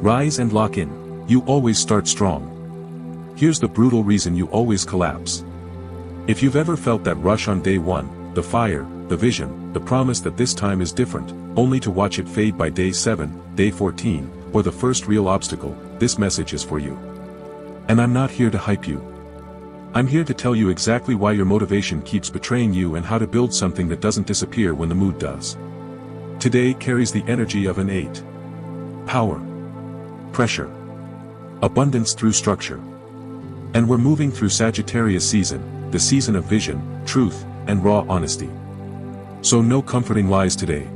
Rise and lock in. You always start strong. Here's the brutal reason you always collapse. If you've ever felt that rush on day one, the fire, the vision, the promise that this time is different, only to watch it fade by day 7, day 14, or the first real obstacle, this message is for you. And I'm not here to hype you. I'm here to tell you exactly why your motivation keeps betraying you and how to build something that doesn't disappear when the mood does. Today carries the energy of an 8. Power. Pressure. Abundance through structure. And we're moving through Sagittarius season, the season of vision, truth, and raw honesty. So no comforting lies today.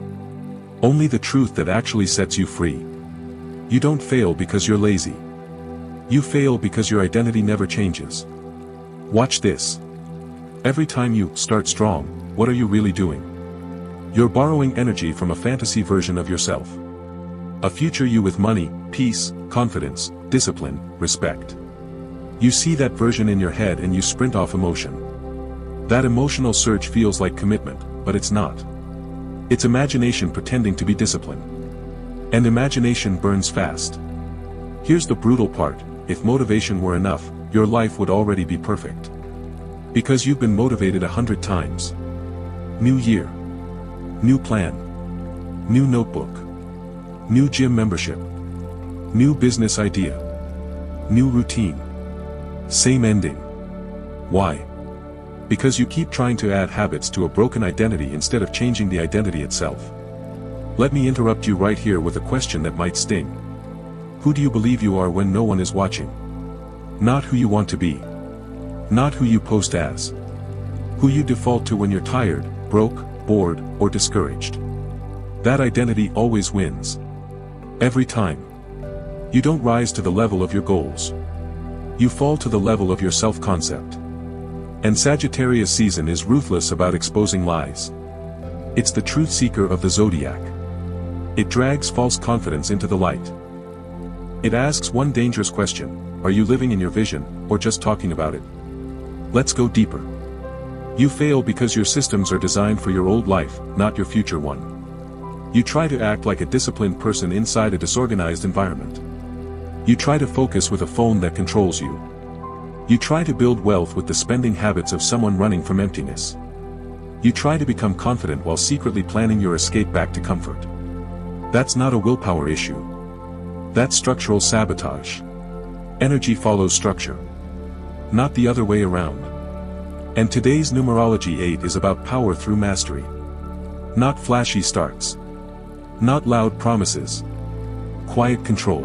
Only the truth that actually sets you free. You don't fail because you're lazy. You fail because your identity never changes. Watch this. Every time you start strong, what are you really doing? You're borrowing energy from a fantasy version of yourself. A future you with money, peace, confidence, discipline, respect. You see that version in your head and you sprint off emotion. That emotional surge feels like commitment, but it's not. It's imagination pretending to be disciplined. And imagination burns fast. Here's the brutal part, if motivation were enough, your life would already be perfect. Because you've been motivated 100 times. New year. New plan. New notebook. New gym membership. New business idea. New routine. Same ending. Why? Because you keep trying to add habits to a broken identity instead of changing the identity itself. Let me interrupt you right here with a question that might sting. Who do you believe you are when no one is watching? Not who you want to be. Not who you post as. Who you default to when you're tired, broke, bored, or discouraged. That identity always wins. Every time. You don't rise to the level of your goals. You fall to the level of your self-concept. And Sagittarius season is ruthless about exposing lies. It's the truth seeker of the zodiac. It drags false confidence into the light. It asks one dangerous question: are you living in your vision, or just talking about it? Let's go deeper. You fail because your systems are designed for your old life, not your future one. You try to act like a disciplined person inside a disorganized environment. You try to focus with a phone that controls you. You try to build wealth with the spending habits of someone running from emptiness. You try to become confident while secretly planning your escape back to comfort. That's not a willpower issue. That's structural sabotage. Energy follows structure. Not the other way around. And today's numerology 8 is about power through mastery. Not flashy starts. Not loud promises. Quiet control.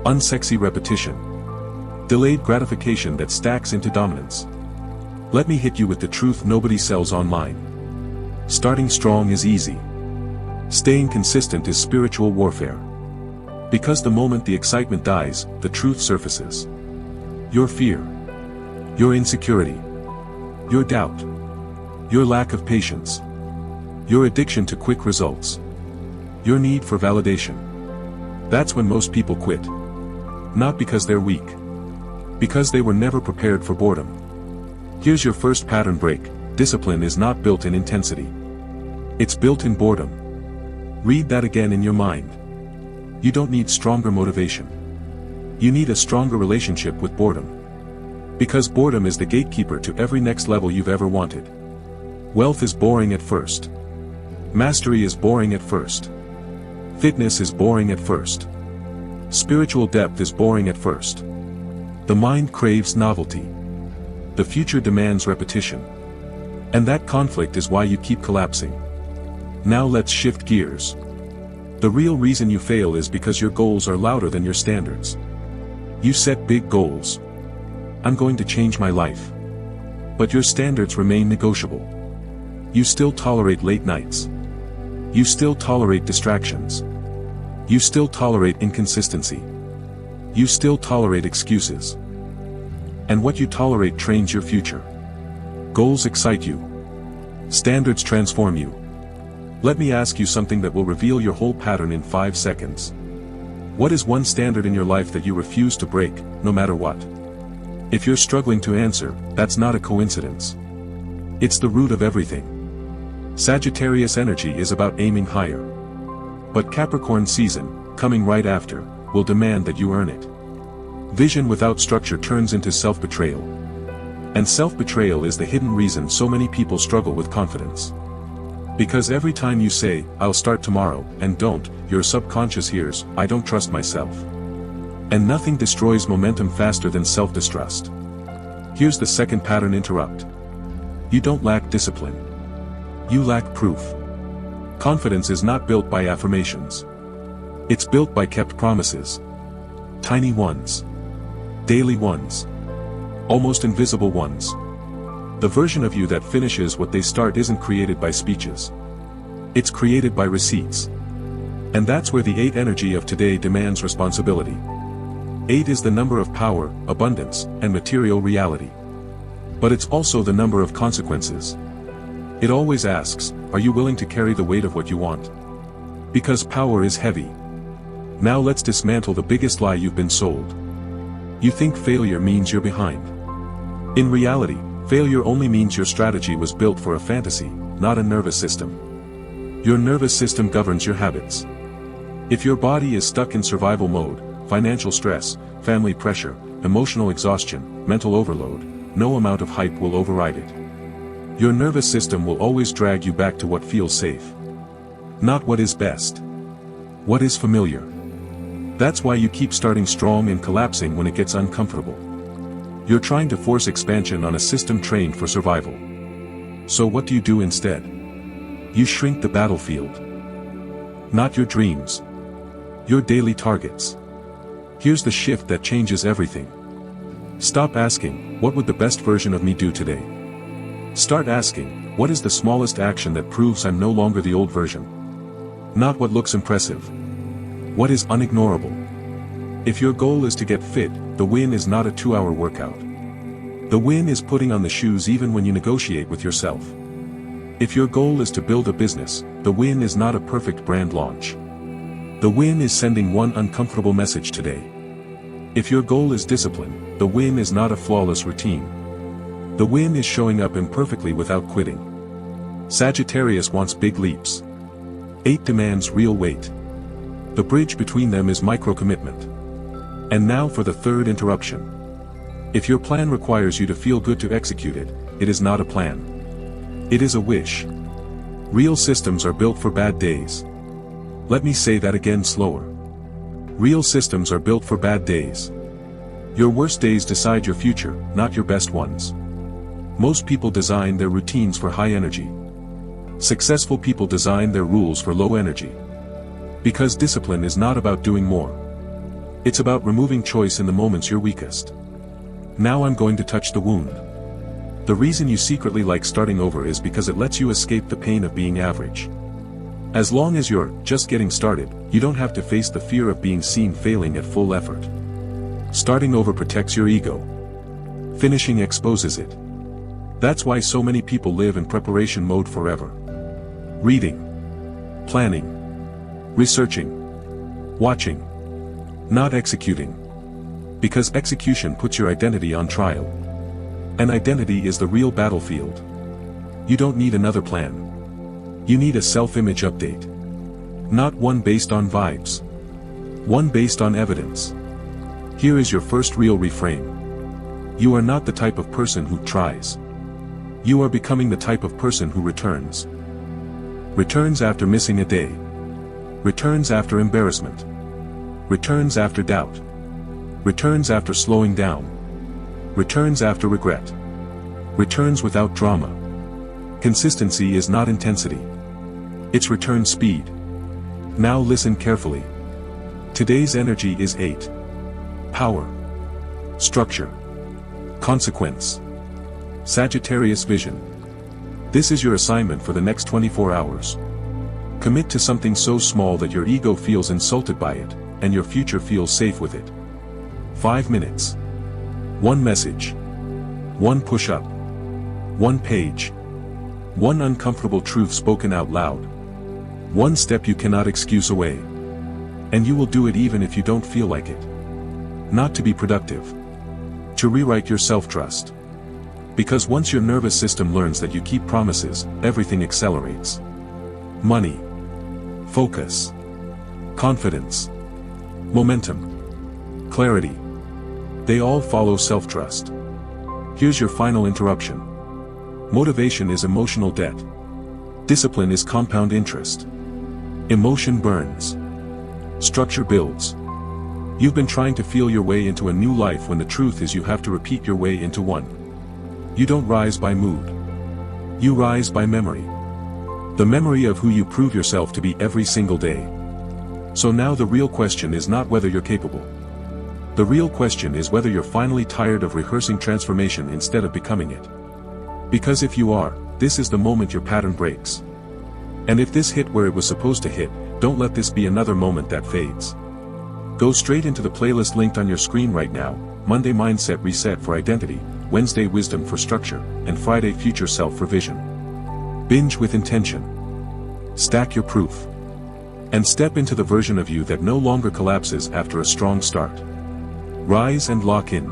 Unsexy repetition. Delayed gratification that stacks into dominance. Let me hit you with the truth nobody sells online. Starting strong is easy. Staying consistent is spiritual warfare. Because the moment the excitement dies, the truth surfaces. Your fear. Your insecurity. Your doubt. Your lack of patience. Your addiction to quick results. Your need for validation. That's when most people quit. Not because they're weak. Because they were never prepared for boredom. Here's your first pattern break: discipline is not built in intensity. It's built in boredom. Read that again in your mind. You don't need stronger motivation. You need a stronger relationship with boredom. Because boredom is the gatekeeper to every next level you've ever wanted. Wealth is boring at first. Mastery is boring at first. Fitness is boring at first. Spiritual depth is boring at first. The mind craves novelty. The future demands repetition. And that conflict is why you keep collapsing. Now let's shift gears. The real reason you fail is because your goals are louder than your standards. You set big goals. I'm going to change my life. But your standards remain negotiable. You still tolerate late nights. You still tolerate distractions. You still tolerate inconsistency. You still tolerate excuses. And what you tolerate trains your future. Goals excite you. Standards transform you. Let me ask you something that will reveal your whole pattern in 5 seconds. What is one standard in your life that you refuse to break, no matter what? If you're struggling to answer, that's not a coincidence. It's the root of everything. Sagittarius energy is about aiming higher. But Capricorn season, coming right after, will demand that you earn it. Vision without structure turns into self-betrayal. And self-betrayal is the hidden reason so many people struggle with confidence. Because every time you say, "I'll start tomorrow," and don't, your subconscious hears, "I don't trust myself." And nothing destroys momentum faster than self-distrust. Here's the second pattern interrupt. You don't lack discipline. You lack proof. Confidence is not built by affirmations. It's built by kept promises. Tiny ones. Daily ones. Almost invisible ones. The version of you that finishes what they start isn't created by speeches. It's created by receipts. And that's where the 8 energy of today demands responsibility. 8 is the number of power, abundance, and material reality. But it's also the number of consequences. It always asks, are you willing to carry the weight of what you want? Because power is heavy. Now let's dismantle the biggest lie you've been sold. You think failure means you're behind. In reality, failure only means your strategy was built for a fantasy, not a nervous system. Your nervous system governs your habits. If your body is stuck in survival mode, financial stress, family pressure, emotional exhaustion, mental overload, no amount of hype will override it. Your nervous system will always drag you back to what feels safe. Not what is best. What is familiar. That's why you keep starting strong and collapsing when it gets uncomfortable. You're trying to force expansion on a system trained for survival. So what do you do instead? You shrink the battlefield. Not your dreams. Your daily targets. Here's the shift that changes everything. Stop asking, what would the best version of me do today? Start asking, what is the smallest action that proves I'm no longer the old version? Not what looks impressive. What is unignorable? If your goal is to get fit, the win is not a 2-hour workout. The win is putting on the shoes even when you negotiate with yourself. If your goal is to build a business, the win is not a perfect brand launch. The win is sending one uncomfortable message today. If your goal is discipline, the win is not a flawless routine. The win is showing up imperfectly without quitting. Sagittarius wants big leaps. 8 demands real weight. The bridge between them is micro-commitment. And now for the third interruption. If your plan requires you to feel good to execute it, it is not a plan. It is a wish. Real systems are built for bad days. Let me say that again slower. Real systems are built for bad days. Your worst days decide your future, not your best ones. Most people design their routines for high energy. Successful people design their rules for low energy. Because discipline is not about doing more. It's about removing choice in the moments you're weakest. Now I'm going to touch the wound. The reason you secretly like starting over is because it lets you escape the pain of being average. As long as you're just getting started, you don't have to face the fear of being seen failing at full effort. Starting over protects your ego. Finishing exposes it. That's why so many people live in preparation mode forever. Reading. Planning. Researching. Watching. Not executing. Because execution puts your identity on trial. And identity is the real battlefield. You don't need another plan. You need a self-image update. Not one based on vibes. One based on evidence. Here is your first real reframe. You are not the type of person who tries. You are becoming the type of person who returns. Returns after missing a day. Returns after embarrassment. Returns after doubt. Returns after slowing down. Returns after regret. Returns without drama. Consistency is not intensity. It's return speed. Now listen carefully. Today's energy is 8. Power. Structure. Consequence. Sagittarius vision. This is your assignment for the next 24 hours. Commit to something so small that your ego feels insulted by it, and your future feels safe with it. 5 minutes. 1 message. 1 push-up. 1 page. 1 uncomfortable truth spoken out loud. 1 step you cannot excuse away. And you will do it even if you don't feel like it. Not to be productive. To rewrite your self-trust. Because once your nervous system learns that you keep promises, everything accelerates. Money. Focus. Confidence. Momentum. Clarity. They all follow self-trust. Here's your final interruption. Motivation is emotional debt. Discipline is compound interest. Emotion burns. Structure builds. You've been trying to feel your way into a new life when the truth is you have to repeat your way into one. You don't rise by mood. You rise by memory. The memory of who you prove yourself to be every single day. So now the real question is not whether you're capable. The real question is whether you're finally tired of rehearsing transformation instead of becoming it. Because if you are, this is the moment your pattern breaks. And if this hit where it was supposed to hit, don't let this be another moment that fades. Go straight into the playlist linked on your screen right now: Monday Mindset Reset for Identity, Wednesday Wisdom for Structure, and Friday Future Self for Vision. Binge with intention. Stack your proof. And step into the version of you that no longer collapses after a strong start. Rise and lock in.